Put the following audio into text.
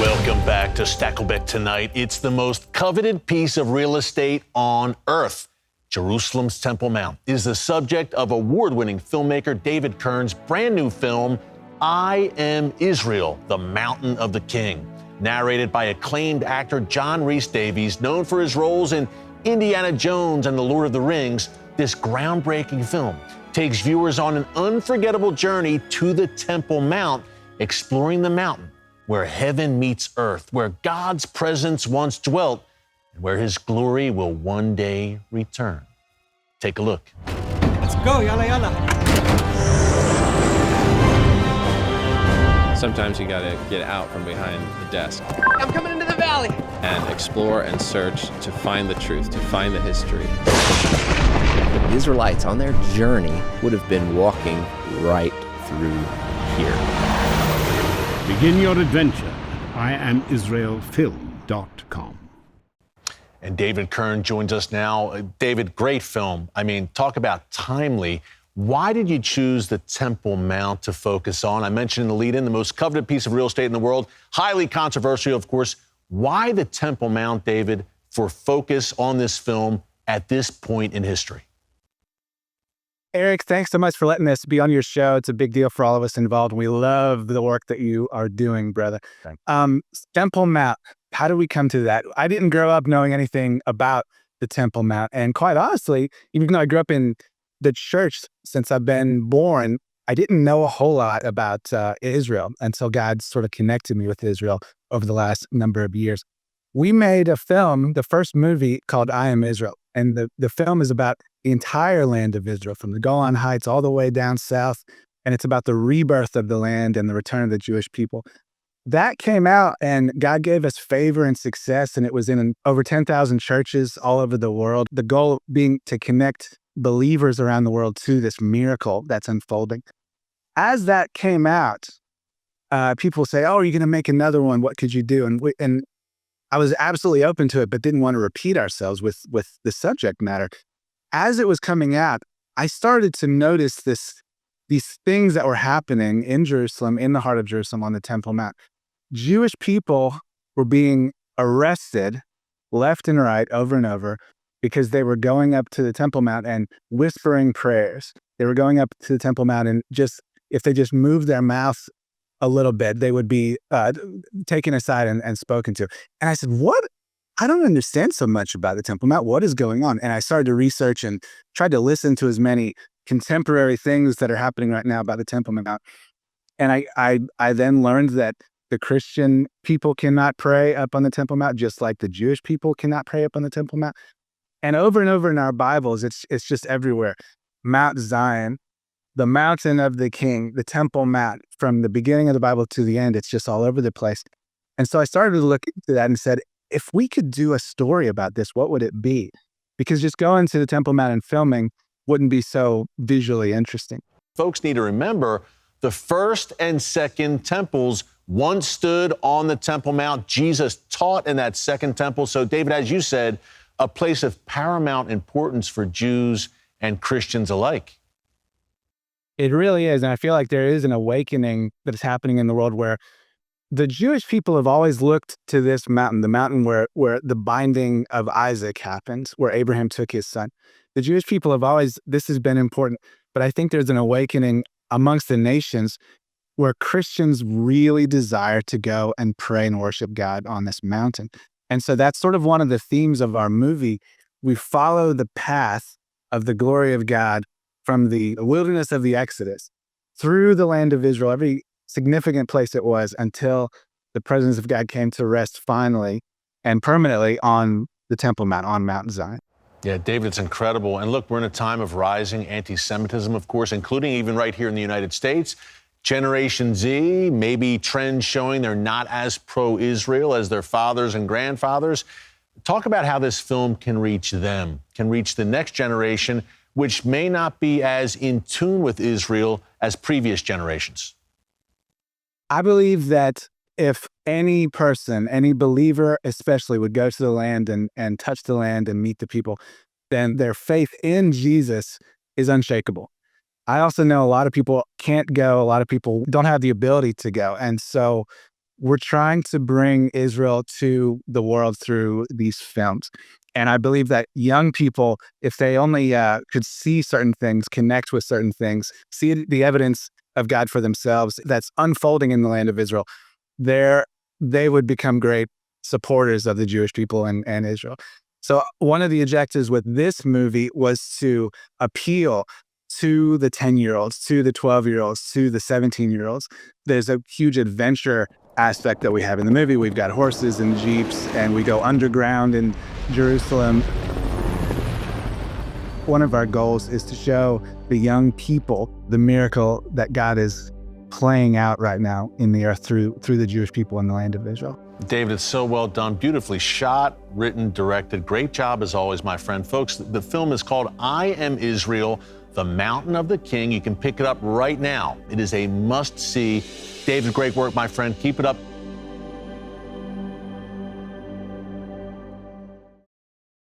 Welcome back to Stakelbeck Tonight. It's the most coveted piece of real estate on earth. Jerusalem's Temple Mount is the subject of award-winning filmmaker David Kiern's brand new film, I Am Israel, the Mountain of the King. Narrated by acclaimed actor John Rhys Davies, known for his roles in Indiana Jones and The Lord of the Rings, this groundbreaking film takes viewers on an unforgettable journey to the Temple Mount, exploring the mountain where heaven meets earth, where God's presence once dwelt, and where his glory will one day return. Take a look. Let's go, yalla yalla. Sometimes you gotta get out from behind the desk. I'm coming into the valley. And explore and search to find the truth, to find the history. The Israelites on their journey would have been walking right through here. Begin your adventure at IamIsraelFilm.com. And David Kiern joins us now. David, great film. I mean, talk about timely. Why did you choose the Temple Mount to focus on? I mentioned in the lead-in, the most coveted piece of real estate in the world, highly controversial, of course. Why the Temple Mount, David, for focus on this film at this point in history? Eric, thanks so much for letting us be on your show. It's a big deal for all of us involved. We love the work that you are doing, brother. Temple Mount, how did we come to that? I didn't grow up knowing anything about the Temple Mount. And quite honestly, even though I grew up in the church since I've been born, I didn't know a whole lot about Israel until God sort of connected me with Israel over the last number of years. We made a film, the first movie, called I Am Israel. And the film is about the entire land of Israel, from the Golan Heights all the way down south. And it's about the rebirth of the land and the return of the Jewish people. That came out, and God gave us favor and success, and it was in over 10,000 churches all over the world. The goal being to connect believers around the world to this miracle that's unfolding. As that came out, people say, "Oh, are you going to make another one? What could you do?" And I was absolutely open to it, but didn't want to repeat ourselves with the subject matter. As it was coming out, I started to notice these things that were happening in Jerusalem, in the heart of Jerusalem on the Temple Mount. Jewish people were being arrested left and right over and over because they were going up to the Temple Mount and whispering prayers. They were going up to the Temple Mount and if they just moved their mouth a little bit, they would be taken aside and spoken to. And I said, what? I don't understand so much about the Temple Mount. What is going on? And I started to research and tried to listen to as many contemporary things that are happening right now about the Temple Mount. And I then learned that the Christian people cannot pray up on the Temple Mount, just like the Jewish people cannot pray up on the Temple Mount. And over in our Bibles, it's just everywhere. Mount Zion, the mountain of the King, the Temple Mount, from the beginning of the Bible to the end, it's just all over the place. And so I started to look into that and said, if we could do a story about this, what would it be? Because just going to the Temple Mount and filming wouldn't be so visually interesting. Folks need to remember the first and second temples once stood on the Temple Mount. Jesus taught in that second temple. So, David, as you said, a place of paramount importance for Jews and Christians alike. It really is. And I feel like there is an awakening that is happening in the world where the Jewish people have always looked to this mountain, the mountain where the binding of Isaac happened, where Abraham took his son. The Jewish people have always, this has been important, but I think there's an awakening amongst the nations where Christians really desire to go and pray and worship God on this mountain. And so that's sort of one of the themes of our movie. We follow the path of the glory of God from the wilderness of the Exodus through the land of Israel, every significant place it was, until the presence of God came to rest finally and permanently on the Temple Mount, on Mount Zion. Yeah, David, it's incredible. And look, we're in a time of rising anti-Semitism, of course, including even right here in the United States. Generation Z, maybe trends showing they're not as pro-Israel as their fathers and grandfathers. Talk about how this film can reach them, can reach the next generation, which may not be as in tune with Israel as previous generations. I believe that if any person, any believer especially, would go to the land and touch the land and meet the people, then their faith in Jesus is unshakable. I also know a lot of people can't go. A lot of people don't have the ability to go. And so we're trying to bring Israel to the world through these films. And I believe that young people, if they only could see certain things, connect with certain things, see the evidence of God for themselves that's unfolding in the land of Israel, they would become great supporters of the Jewish people and Israel. So one of the objectives with this movie was to appeal to the 10-year-olds, to the 12-year-olds, to the 17-year-olds. There's a huge adventure aspect that we have in the movie. We've got horses and jeeps, and we go underground in Jerusalem. One of our goals is to show the young people the miracle that God is playing out right now in the earth through the Jewish people in the land of Israel. David, it's so well done, beautifully shot, written, directed. Great job as always, my friend. Folks, the film is called I Am Israel, The Mountain of the King. You can pick it up right now. It is a must-see. David, great work, my friend. Keep it up.